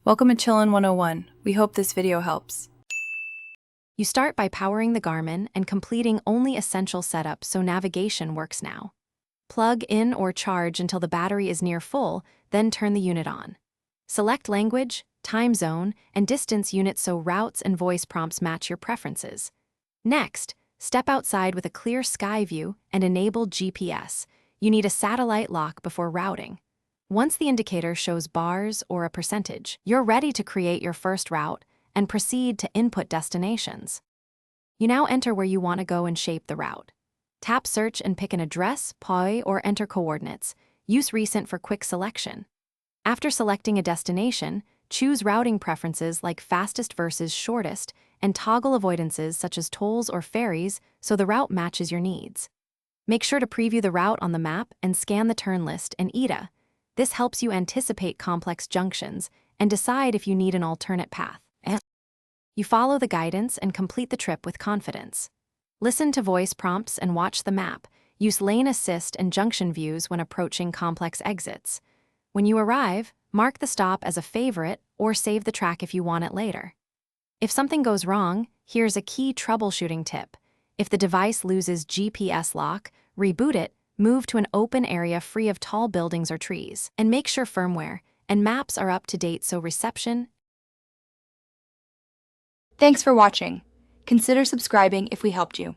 Welcome to Chillin' 101. We hope this video helps. You start by powering the Garmin and completing only essential setup so navigation works now. Plug in or charge until the battery is near full, then turn the unit on. Select language, time zone, and distance unit so routes and voice prompts match your preferences. Next, step outside with a clear sky view and enable GPS. You need a satellite lock before routing. Once the indicator shows bars or a percentage, you're ready to create your first route and proceed to input destinations. You now enter where you want to go and shape the route. Tap search and pick an address, POI, or enter coordinates. Use recent for quick selection. After selecting a destination, choose routing preferences like fastest versus shortest and toggle avoidances such as tolls or ferries so the route matches your needs. Make sure to preview the route on the map and scan the turn list and ETA. This helps you anticipate complex junctions and decide if you need an alternate path. You follow the guidance and complete the trip with confidence. Listen to voice prompts and watch the map. Use lane assist and junction views when approaching complex exits. When you arrive, mark the stop as a favorite or save the track if you want it later. If something goes wrong, here's a key troubleshooting tip. If the device loses GPS lock, reboot it, move to an open area free of tall buildings or trees, and make sure firmware and maps are up to date so reception. Thanks for watching. Consider subscribing if we helped you.